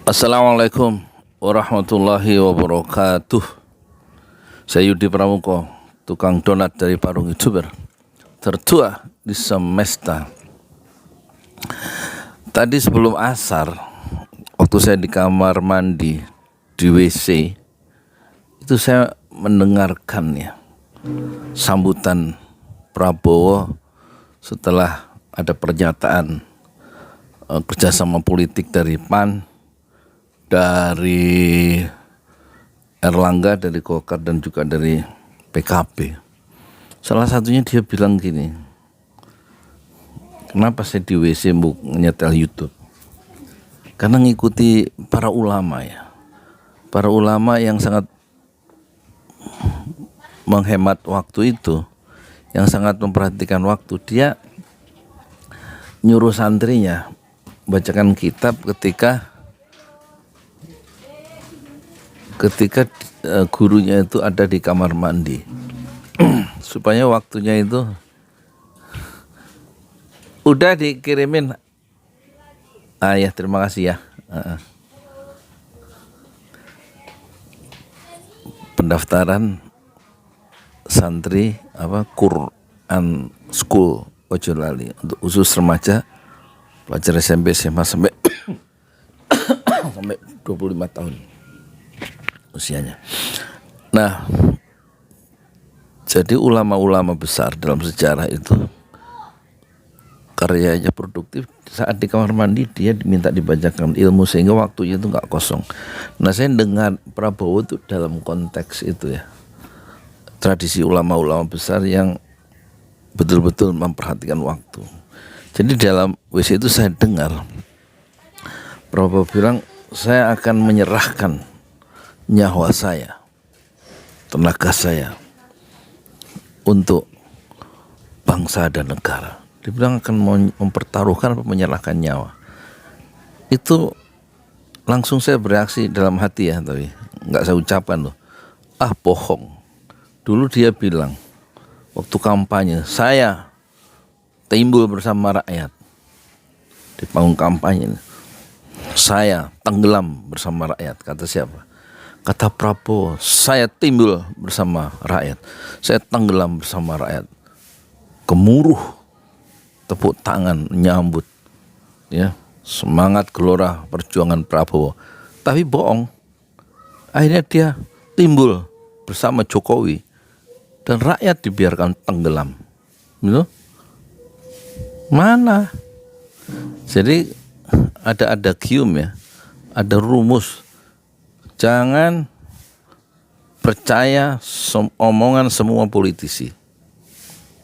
Assalamualaikum warahmatullahi wabarakatuh. Saya Yudi Pramuko, tukang donat dari Parung YouTuber tertua di semesta. Tadi sebelum asar, waktu saya di kamar mandi di WC, itu saya mendengarkan sambutan Prabowo setelah ada pernyataan kerjasama politik dari PAN, dari Erlangga, dari Golkar, dan juga dari PKB. Salah satunya dia bilang gini, kenapa saya di WC nyetel YouTube? Karena ngikuti para ulama para ulama yang sangat menghemat waktu itu, yang sangat memperhatikan waktu. Dia nyuruh santrinya bacakan kitab ketika gurunya itu ada di kamar mandi supaya waktunya itu udah dikirimin. Ya, terima kasih ya. Pendaftaran santri Quran School Ojolali untuk khusus remaja, pelajar SMP SMA sampai 25 tahun usianya. Nah, jadi ulama-ulama besar dalam sejarah itu karyanya produktif. Saat di kamar mandi dia diminta dibacakan ilmu sehingga waktunya itu nggak kosong. Nah, saya dengar Prabowo itu dalam konteks itu tradisi ulama-ulama besar yang betul-betul memperhatikan waktu. Jadi dalam WC itu saya dengar Prabowo bilang, saya akan menyerahkan nyawa saya, tenaga saya untuk bangsa dan negara. Dibilang akan mempertaruhkan, menyerahkan nyawa. Itu langsung saya bereaksi dalam hati tapi nggak saya ucapkan bohong. Dulu dia bilang waktu kampanye, saya timbul bersama rakyat di panggung kampanye. Saya tenggelam bersama rakyat. Kata siapa? Kata Prabowo, saya timbul bersama rakyat, saya tenggelam bersama rakyat. Gemuruh tepuk tangan menyambut semangat gelora perjuangan Prabowo. Tapi bohong. Akhirnya dia timbul bersama Jokowi dan rakyat dibiarkan tenggelam. Mana? Jadi ada adagium ada rumus. Jangan percaya omongan semua politisi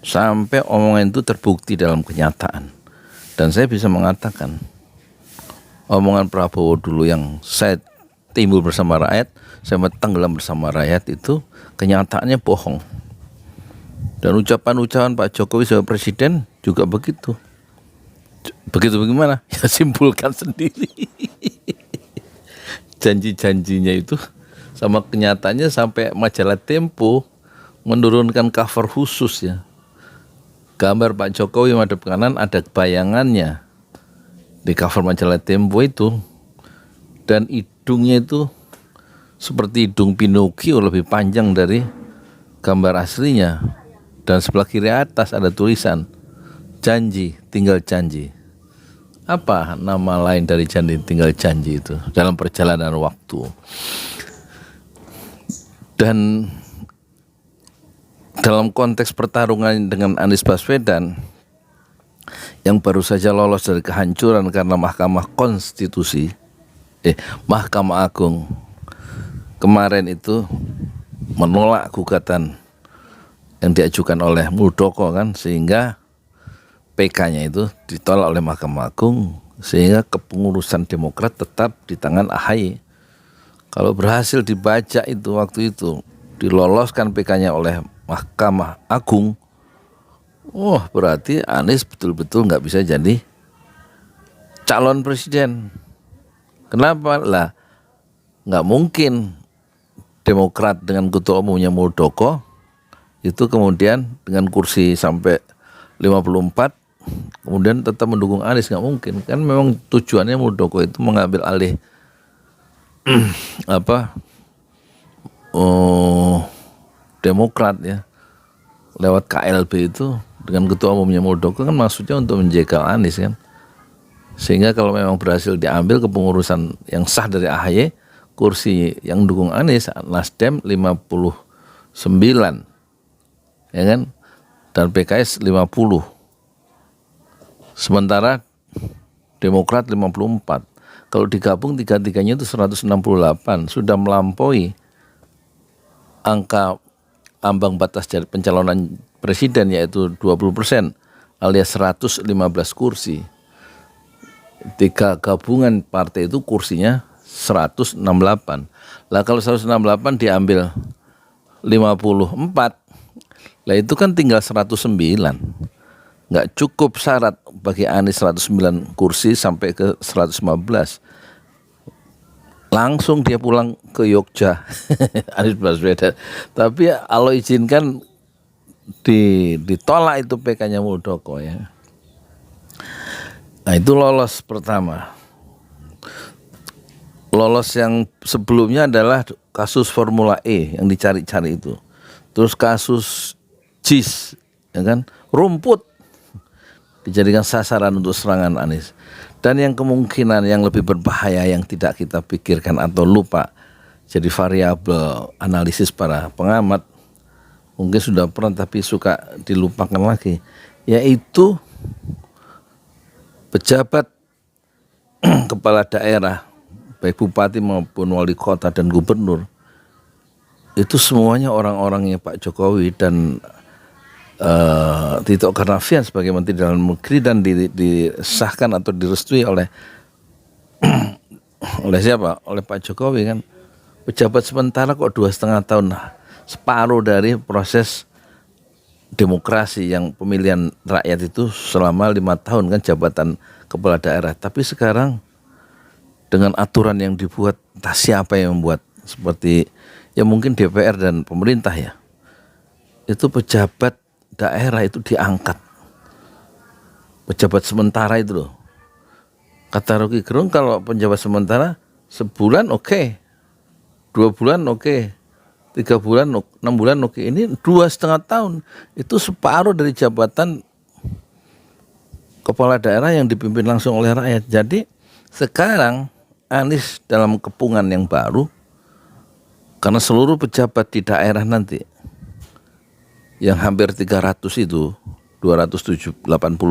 sampai omongan itu terbukti dalam kenyataan. Dan saya bisa mengatakan omongan Prabowo dulu yang saya timbul bersama rakyat, saya tenggelam bersama rakyat, itu kenyataannya bohong. Dan ucapan-ucapan Pak Jokowi sebagai presiden juga begitu. Begitu bagaimana? Ya simpulkan sendiri. Janji-janjinya itu sama kenyataannya sampai majalah Tempo menurunkan cover khusus gambar Pak Jokowi madep kanan, ada bayangannya di cover majalah Tempo itu, dan hidungnya itu seperti hidung Pinocchio, lebih panjang dari gambar aslinya, dan sebelah kiri atas ada tulisan janji tinggal janji. Apa nama lain dari janji tinggal janji itu dalam perjalanan waktu? Dan dalam konteks pertarungan dengan Anies Baswedan yang baru saja lolos dari kehancuran karena Mahkamah Agung kemarin itu menolak gugatan yang diajukan oleh Muldoko sehingga PK-nya itu ditolak oleh Mahkamah Agung, sehingga kepengurusan Demokrat tetap di tangan AHY. Kalau berhasil dibaca itu waktu itu diloloskan PK-nya oleh Mahkamah Agung, berarti Anies betul-betul nggak bisa jadi calon presiden. Kenapa lah? Nggak mungkin Demokrat dengan ketua umumnya Muldoko itu kemudian dengan kursi sampai 54 kemudian tetap mendukung Anies, nggak mungkin. Kan memang tujuannya Muldoko itu mengambil alih apa Demokrat ya lewat KLB itu dengan ketua umumnya Muldoko kan maksudnya untuk menjegal Anies kan, sehingga kalau memang berhasil diambil kepengurusan yang sah dari AHY, kursi yang dukung Anies Nasdem 59 ya kan, dan PKS 50, sementara Demokrat 54. Kalau digabung tiga-tiganya itu 168, sudah melampaui angka ambang batas dari pencalonan presiden yaitu 20% alias 115 kursi. Tiga gabungan partai itu kursinya 168. Lah kalau 168 diambil 54, lah itu kan tinggal 109. Nggak cukup syarat bagi Anies 109 kursi sampai ke 115. Langsung dia pulang ke Yogyakarta Anies Baswedan. Tapi Allah izinkan ditolak itu PK-nya Muldoko ya. Nah itu lolos pertama. Lolos yang sebelumnya adalah kasus Formula E yang dicari-cari itu. Terus kasus JIS ya kan, rumput dijadikan sasaran untuk serangan Anies. Dan yang kemungkinan yang lebih berbahaya yang tidak kita pikirkan atau lupa jadi variabel analisis para pengamat, mungkin sudah pernah tapi suka dilupakan lagi, yaitu pejabat kepala daerah baik bupati maupun wali kota dan gubernur itu semuanya orang-orangnya Pak Jokowi dan Tito Karnavian sebagai Menteri Dalam Negeri, dan disahkan atau direstui oleh siapa? Oleh Pak Jokowi kan. Pejabat sementara kok 2,5 tahun, separuh dari proses demokrasi yang pemilihan rakyat itu selama 5 tahun kan jabatan kepala daerah. Tapi sekarang dengan aturan yang dibuat, entah siapa yang membuat, seperti ya mungkin DPR dan pemerintah ya, itu pejabat daerah itu diangkat, pejabat sementara itu loh. Kata Rocky Gerung, kalau pejabat sementara sebulan oke, 2 bulan oke, 3 bulan, 6 bulan oke. Ini 2,5 tahun, itu separuh dari jabatan kepala daerah yang dipimpin langsung oleh rakyat. Jadi sekarang Anies dalam kepungan yang baru, karena seluruh pejabat di daerah nanti yang hampir 300 itu, 280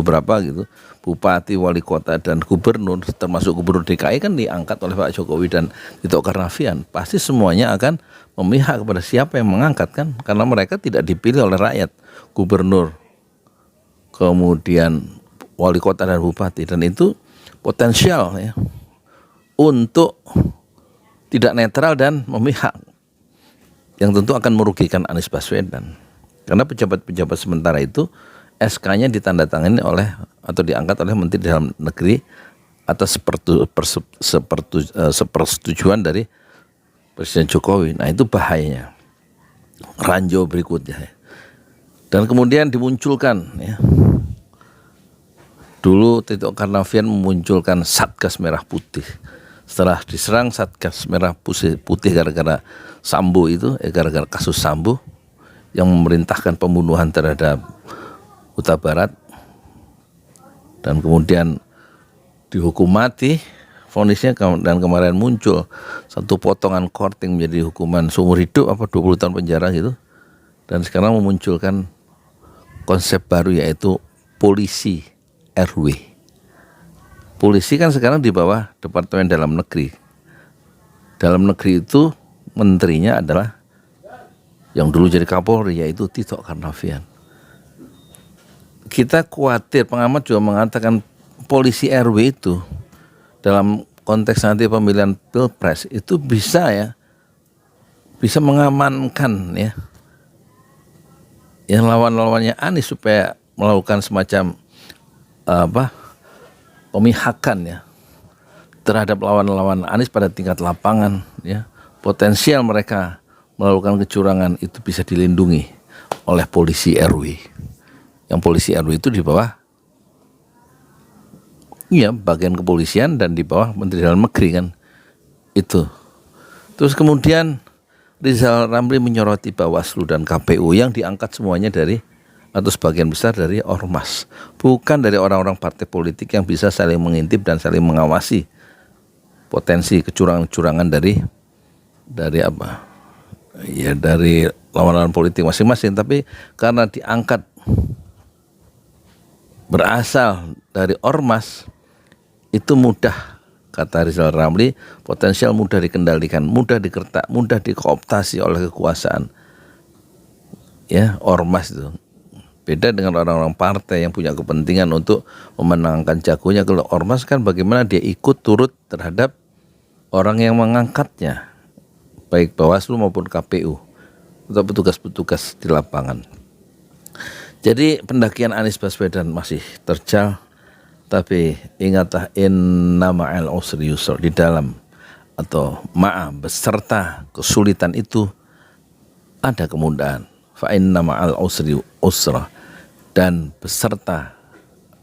berapa gitu, bupati, wali kota dan gubernur, termasuk gubernur DKI kan diangkat oleh Pak Jokowi dan Tito Karnavian. Pasti semuanya akan memihak kepada siapa yang mengangkat kan, karena mereka tidak dipilih oleh rakyat, gubernur, kemudian wali kota dan bupati, dan itu potensial ya untuk tidak netral dan memihak, yang tentu akan merugikan Anies Baswedan. Karena pejabat-pejabat sementara itu SK-nya ditandatangani oleh atau diangkat oleh Menteri Dalam Negeri atas sepersetujuan dari Presiden Jokowi. Nah itu bahayanya, ranjau berikutnya. Dan kemudian dimunculkan ya, dulu Tito Karnavian memunculkan Satgas Merah Putih. Setelah diserang Satgas Merah Putih gara-gara Sambo itu, gara-gara kasus Sambo yang memerintahkan pembunuhan terhadap Huta Barat, dan kemudian dihukum mati vonisnya, dan kemarin muncul satu potongan korting menjadi hukuman seumur hidup 20 tahun penjara gitu. Dan sekarang memunculkan konsep baru yaitu polisi RW. Polisi kan sekarang di bawah Departemen Dalam Negeri. Dalam Negeri itu menterinya adalah yang dulu jadi Kapolri, yaitu Tito Karnavian. Kita khawatir, pengamat juga mengatakan polisi RW itu dalam konteks nanti pemilihan Pilpres itu bisa mengamankan ya yang lawan-lawannya Anies supaya melakukan semacam pemihakan ya terhadap lawan-lawan Anies pada tingkat lapangan ya. Potensial mereka melakukan kecurangan itu bisa dilindungi oleh polisi RW. Yang polisi RW itu di bawah bagian kepolisian dan di bawah Menteri Dalam Negeri kan. Itu Terus kemudian Rizal Ramli menyoroti Bawaslu dan KPU yang diangkat semuanya dari atau sebagian besar dari ormas, bukan dari orang-orang partai politik yang bisa saling mengintip dan saling mengawasi potensi kecurangan-kecurangan dari apa? Ya dari lawan-lawan politik masing-masing, tapi karena diangkat berasal dari ormas itu mudah, kata Rizal Ramli, potensial mudah dikendalikan, mudah dikertak, mudah dikooptasi oleh kekuasaan. Ya, ormas itu. Beda dengan orang-orang partai yang punya kepentingan untuk memenangkan jagonya. Kalau ormas kan bagaimana dia ikut turut terhadap orang yang mengangkatnya, baik Bawaslu maupun KPU atau petugas-petugas di lapangan. Jadi pendakian Anies Baswedan masih terjal, tapi ingatlah inna ma'al usri yusra, di dalam atau ma'a beserta kesulitan itu ada kemudahan. Fa inna ma'al usri usra, dan beserta,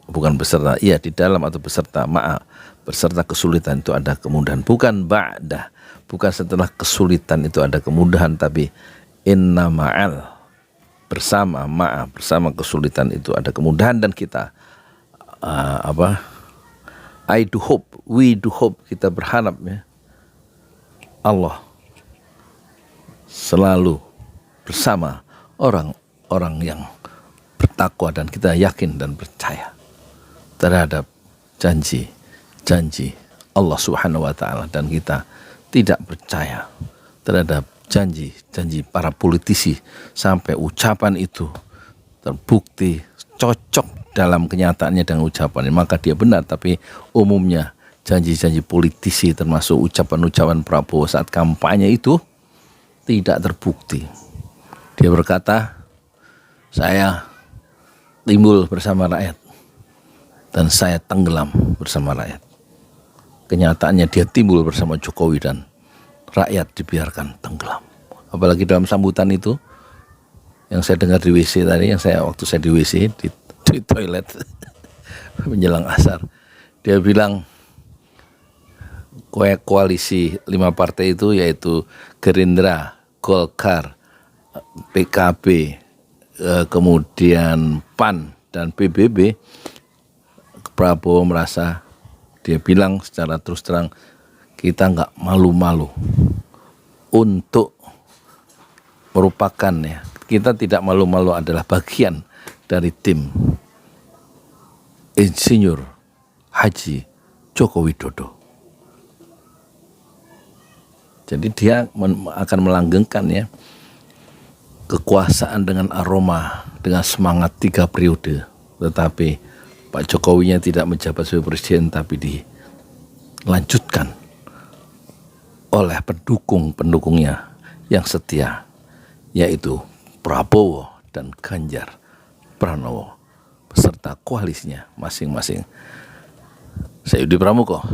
bukan beserta, iya di dalam atau beserta ma'a, beserta kesulitan itu ada kemudahan, bukan ba'dah, bukan setelah kesulitan itu ada kemudahan, tapi inna ma'al, bersama ma'a, bersama kesulitan itu ada kemudahan. Dan kita I do hope, we do hope, kita berharap ya Allah selalu bersama orang-orang yang bertakwa, dan kita yakin dan percaya terhadap janji Allah Subhanahu wa taala, dan kita tidak percaya terhadap janji para politisi sampai ucapan itu terbukti cocok dalam kenyataannya dengan ucapannya, maka dia benar. Tapi umumnya janji-janji politisi termasuk ucapan-ucapan Prabowo saat kampanye itu tidak terbukti. Dia berkata, saya timbul bersama rakyat dan saya tenggelam bersama rakyat. Kenyataannya dia timbul bersama Jokowi dan rakyat dibiarkan tenggelam. Apalagi dalam sambutan itu yang saya dengar di WC tadi, waktu saya di WC di toilet menjelang asar, dia bilang koalisi 5 partai itu yaitu Gerindra, Golkar, PKB, kemudian PAN dan PBB. Prabowo merasa, dia bilang secara terus terang, kita nggak malu-malu untuk merupakan, ya, kita tidak malu-malu adalah bagian dari tim Insinyur Haji Joko Widodo. Jadi dia akan melanggengkan ya kekuasaan dengan aroma, dengan semangat 3 periode. Tetapi Pak Jokowinya tidak menjabat sebagai presiden, tapi dilanjutkan oleh pendukung-pendukungnya yang setia, yaitu Prabowo dan Ganjar Pranowo beserta koalisinya masing-masing. Saya Yudi Pramuko,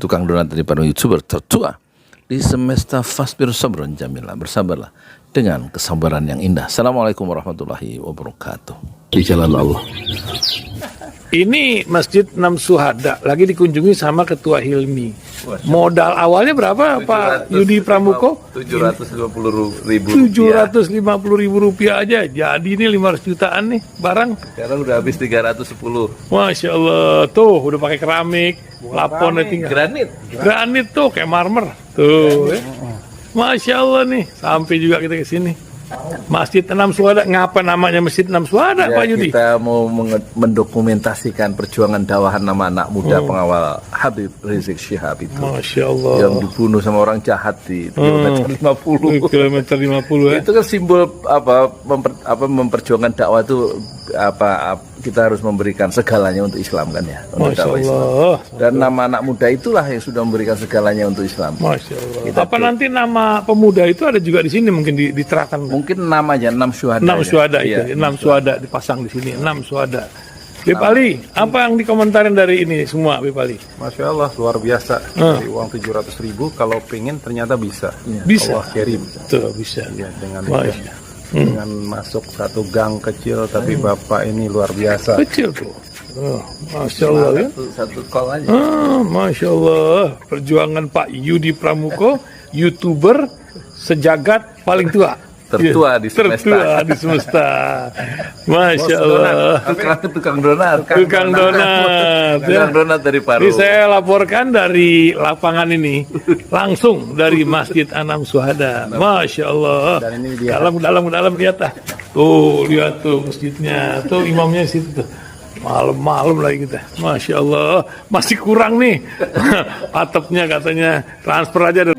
tukang donat dari para YouTuber tertua di semesta Fasbir Sabron Jamilah. Bersabarlah dengan kesabaran yang indah. Assalamualaikum warahmatullahi wabarakatuh. Di jalan Allah. Ini Masjid 6 Syuhada lagi dikunjungi sama Ketua Hilmi. Modal awalnya berapa Pak Yudi Pramuko? 750.000 rupiah aja. Jadi ini 500 jutaan nih barang. Sekarang udah habis 310. Masya Allah, tuh udah pakai keramik, plafonnya tinggal. Granit tuh kayak marmer. Tuh, ya. Masya Allah nih, sampai juga kita ke sini. Masjid 6 Syuhada, ngapa namanya Masjid 6 Syuhada, ya, Pak Yudi? Kita mau mendokumentasikan perjuangan dakwah nama anak muda pengawal Habib Rizik Syihab itu. Masya Allah. Yang dibunuh sama orang jahat di kilometer 50. Kilometer 50 ya. Itu kan simbol memperjuangkan dakwah itu kita harus memberikan segalanya untuk Islam kan ya. Untuk Masya dakwah Allah. Islam. Dan nama anak muda itulah yang sudah memberikan segalanya untuk Islam. Masya Allah. Nanti nama pemuda itu ada juga di sini mungkin diterahkan? Mungkin namanya 6 Syuhada. 6 Syuhada itu, iya, 6 Syuhada dipasang di sini, 6 Syuhada. Bip Ali, apa yang dikomentarin dari ini semua, Bip Ali? Masya Allah, luar biasa. Dari uang 700.000, kalau pengen ternyata bisa. Bisa. Allah kirim. Tuh, bisa. Ya, dengan dengan masuk satu gang kecil, tapi Bapak ini luar biasa. Kecil tuh. Oh, Masya Allah ya. Satu call aja. Masya Allah. Perjuangan Pak Yudi Pramuko, YouTuber sejagat paling tua. Tertua di semesta. Tertua di semesta. Masya Allah. Tukang donat. Tukang donat. Tukang donat dari Paru. Ini saya laporkan dari lapangan ini, langsung dari Masjid Anam Syuhada. Masya Allah. Dan ini dia. Dalam lihat ah. Tuh lihat tuh masjidnya. Tuh imamnya di situ tuh. Malam-malam lagi kita. Masya Allah. Masih kurang nih. Atapnya katanya transfer aja.